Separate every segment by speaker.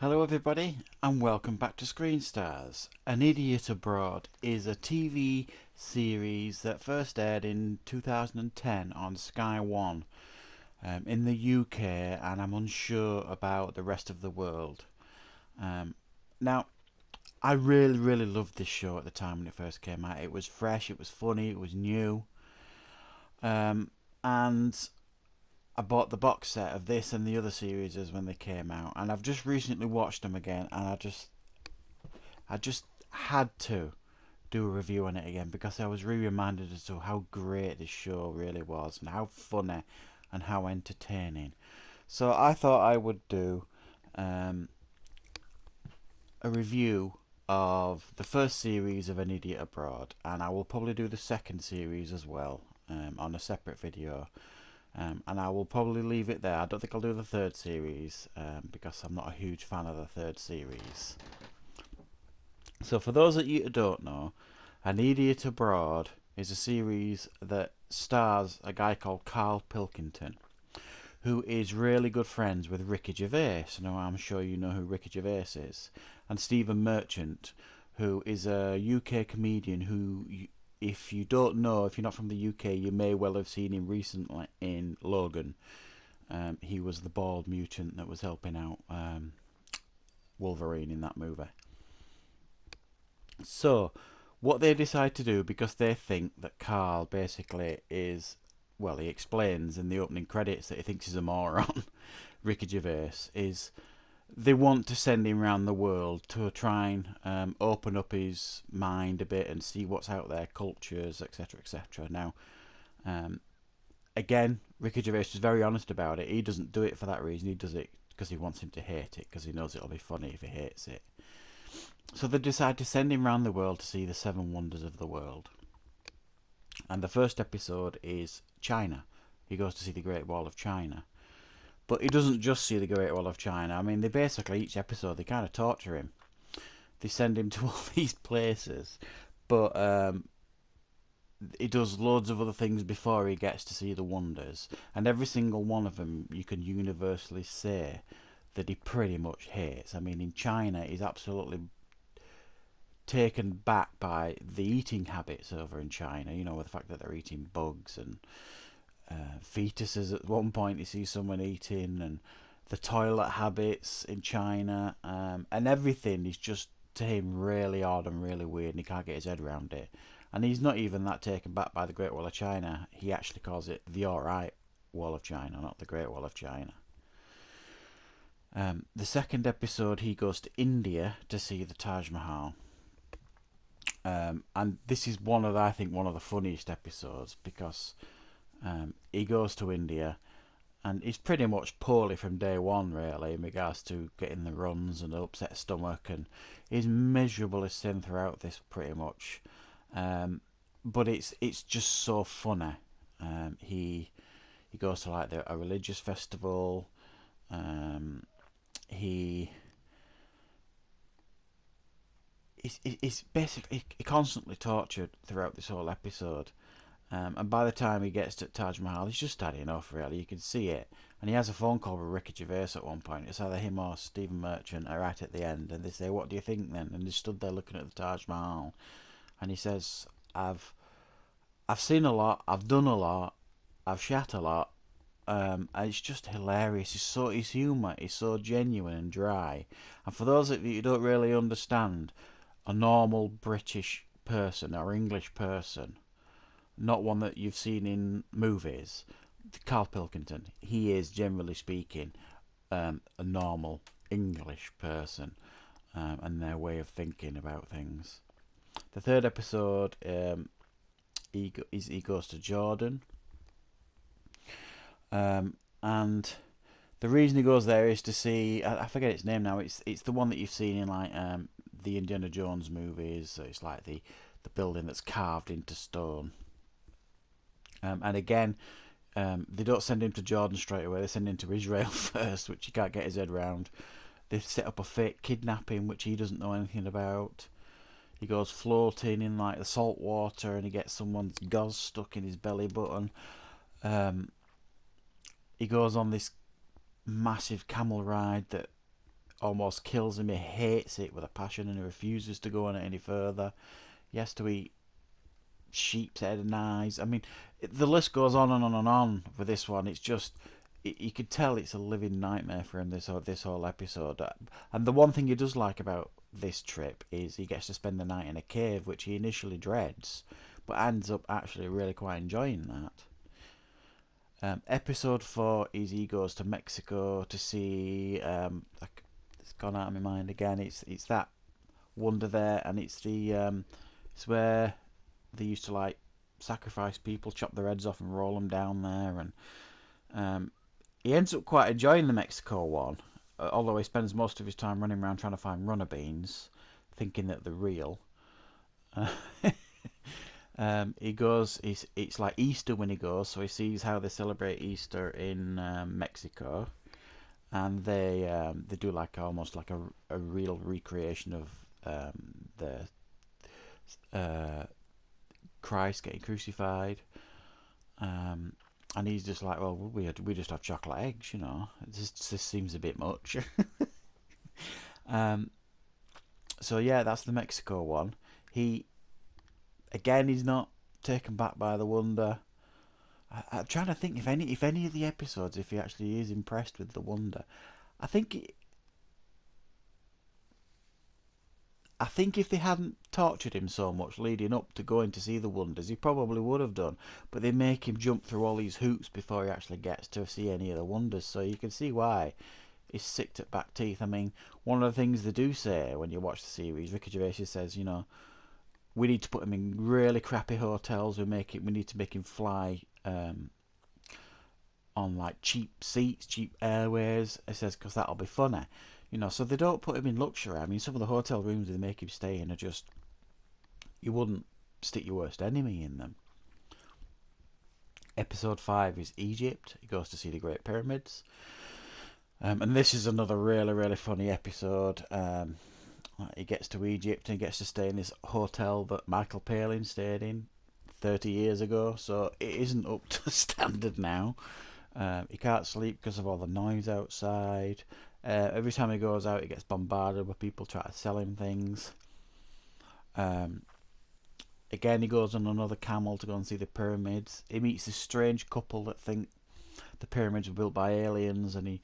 Speaker 1: Hello everybody and welcome back to Screen Stars. An Idiot Abroad is a TV series that first aired in 2010 on Sky One in the UK, and I'm unsure about the rest of the world. Now, I really loved this show at the time when it first came out. It was fresh, it was funny, it was new, and I bought the box set of this and the other series when they came out, and I've just recently watched them again, and I just had to do a review on it again because I was reminded as to how great this show really was and how funny and how entertaining. So I thought I would do um, a review of the first series of An Idiot Abroad, and I will probably do the second series as well on a separate video. And I will probably leave it there. I don't think I'll do the third series because I'm not a huge fan of the third series. So for those of you who don't know, An Idiot Abroad is a series that stars a guy called Karl Pilkington, who is really good friends with Ricky Gervais. Now I'm sure you know who Ricky Gervais is. And Stephen Merchant, who is a UK comedian who, if you don't know, if you're not from the UK, you may well have seen him recently in Logan. He was the bald mutant that was helping out Wolverine in that movie. So, what they decide to do, because they think that Carl basically is, well, he explains in the opening credits that he thinks he's a moron, Ricky Gervais, is they want to send him around the world to try and open up his mind a bit and see what's out there, cultures, etc., etc. Now, again, Ricky Gervais is very honest about it. He doesn't do it for that reason. He does it because he wants him to hate it, because he knows it'll be funny if he hates it. So they decide to send him around the world to see the seven wonders of the world. And the first episode is China. He goes to see the Great Wall of China. But he doesn't just see the Great Wall of China. I mean, they basically, each episode, they kind of torture him. They send him to all these places. But he does loads of other things before he gets to see the wonders. And every single one of them, you can universally say that he pretty much hates. I mean, in China, he's absolutely taken back by the eating habits over in China. You know, with the fact that they're eating bugs and fetuses. At one point, you see someone eating, and the toilet habits in China, and everything is just to him really odd and really weird, and he can't get his head around it. And he's not even that taken back by the Great Wall of China. He actually calls it the alright Wall of China, not the Great Wall of China. The second episode, he goes to India to see the Taj Mahal. And this is I think one of the funniest episodes, because he goes to India and he's pretty much poorly from day one, really, in regards to getting the runs and the upset stomach, and he's miserable as sin throughout this, pretty much. But it's just so funny. He goes to like a religious festival. He He's basically constantly tortured throughout this whole episode. And by the time he gets to Taj Mahal, he's just had enough, really. You can see it. And he has a phone call with Ricky Gervais at one point. It's either him or Stephen Merchant are right at the end. And they say, "What do you think then?" And he stood there looking at the Taj Mahal. And he says, I've seen a lot. I've done a lot. I've shat a lot. And it's just hilarious. His humour is so genuine and dry. And for those of you who don't really understand, a normal British person or English person, not one that you've seen in movies, Karl Pilkington, he is, generally speaking, a normal English person, and their way of thinking about things. The third episode, he goes to Jordan, and the reason he goes there is to see, I forget its name now. It's the one that you've seen in like the Indiana Jones movies. So it's like the building that's carved into stone. And again, they don't send him to Jordan straight away. They send him to Israel first, which he can't get his head around. They set up a fake kidnapping, which he doesn't know anything about. He goes floating in like the salt water, and he gets someone's gauze stuck in his belly button. He goes on this massive camel ride that almost kills him. He hates it with a passion and he refuses to go on it any further. He has to eat sheep's head and eyes. I mean, the list goes on and on and on with this one. It's just, you could tell it's a living nightmare for him, this whole episode. And the one thing he does like about this trip is he gets to spend the night in a cave, which he initially dreads, but ends up actually really quite enjoying that. Episode 4 is he goes to Mexico to see, like, it's gone out of my mind again. It's that wonder there, and it's it's where they used to like sacrifice people, chop their heads off, and roll them down there. And he ends up quite enjoying the Mexico one, although he spends most of his time running around trying to find runner beans, thinking that they're real. He goes. It's like Easter when he goes, so he sees how they celebrate Easter in Mexico, and they do like almost like a real recreation of the Christ getting crucified. And he's just like, well, we just have chocolate eggs, you know. This seems a bit much. So yeah, that's the Mexico one. He again, he's not taken back by the wonder. I'm trying to think if any of the episodes, if he actually is impressed with the wonder. I think if they hadn't tortured him so much leading up to going to see the wonders, he probably would have done. But they make him jump through all these hoops before he actually gets to see any of the wonders. So you can see why he's sick to back teeth. I mean, one of the things they do say when you watch the series, Ricky Gervais says, you know, we need to put him in really crappy hotels. We need to make him fly on like cheap seats, cheap airways. He says because that'll be funny. You know, so they don't put him in luxury. I mean, some of the hotel rooms they make him stay in are just, you wouldn't stick your worst enemy in them. Episode 5 is Egypt. He goes to see the Great Pyramids. And this is another really, really funny episode. He gets to Egypt and he gets to stay in this hotel that Michael Palin stayed in 30 years ago. So it isn't up to standard now. He can't sleep because of all the noise outside. Every time he goes out, he gets bombarded with people trying to sell him things. Again, he goes on another camel to go and see the pyramids. He meets this strange couple that think the pyramids were built by aliens, and he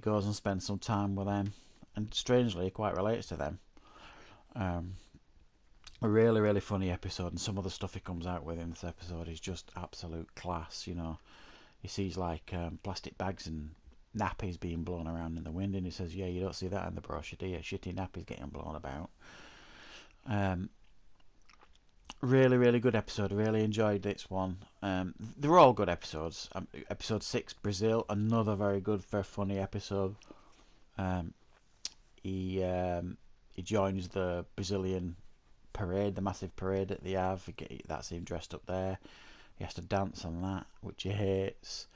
Speaker 1: goes and spends some time with them. And strangely, he quite relates to them. A really, really funny episode, and some of the stuff he comes out with in this episode is just absolute class, you know. He sees like plastic bags and nappies being blown around in the wind, and he says, yeah, you don't see that in the brochure, do you? Shitty nappies getting blown about. Really, really good episode. Really enjoyed this one. They were all good episodes. Episode 6, Brazil, another very good, very funny episode. He joins the Brazilian parade, the massive parade that they have. That's him dressed up there. He has to dance on that, which he hates.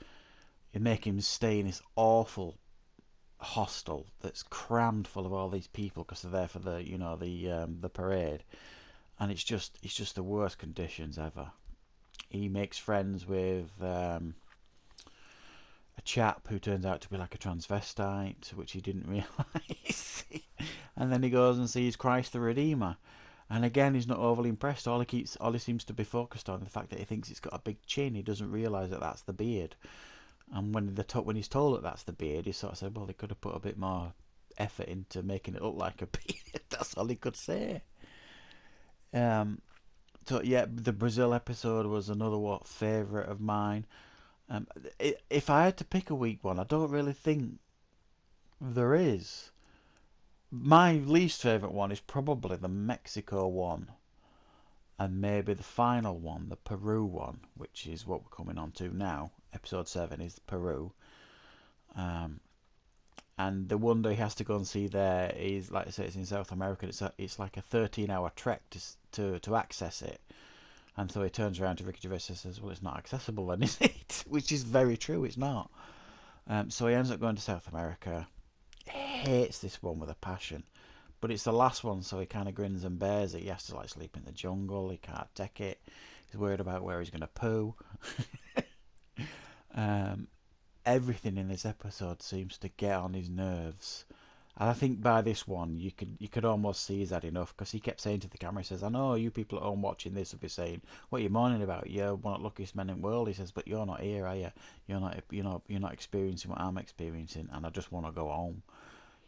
Speaker 1: They make him stay in this awful hostel that's crammed full of all these people because they're there for the parade, and it's just the worst conditions ever. He makes friends with a chap who turns out to be like a transvestite, which he didn't realise. And then he goes and sees Christ the Redeemer, and again he's not overly impressed. All he seems to be focused on the fact that he thinks it's got a big chin. He doesn't realise that that's the beard. And when he's told that that's the beard, he sort of said, well, they could have put a bit more effort into making it look like a beard. That's all he could say. So yeah, the Brazil episode was another favourite of mine. If I had to pick a weak one, I don't really think there is. My least favourite one is probably the Mexico one, and maybe the final one, the Peru one, which is what we're coming on to now. Episode 7 is Peru. And the wonder he has to go and see there is, like I say, it's in South America. It's like a 13-hour trek to access it. And so he turns around to Ricky Gervais and says, well, it's not accessible then, is it? Which is very true, it's not. So he ends up going to South America. He hates this one with a passion. But it's the last one, so he kind of grins and bears it. He has to like sleep in the jungle. He can't take it. He's worried about where he's going to poo. Everything in this episode seems to get on his nerves. And I think by this one, you could almost see he's had enough, because he kept saying to the camera, he says, "I know you people at home watching this will be saying, what are you moaning about? You're one of the luckiest men in the world." He says, "But you're not here, are you? You're not experiencing what I'm experiencing, and I just want to go home."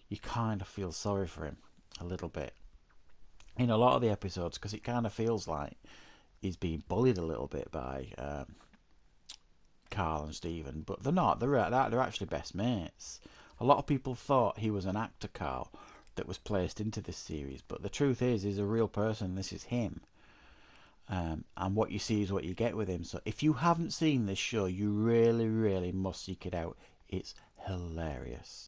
Speaker 1: You kind of feel sorry for him a little bit in a lot of the episodes, because it kind of feels like he's being bullied a little bit by Carl and Stephen, but they're not. They're actually best mates. A lot of people thought he was an actor, Carl, that was placed into this series, but the truth is, he's a real person. This is him, and what you see is what you get with him. So if you haven't seen this show, you really, really must seek it out. It's hilarious.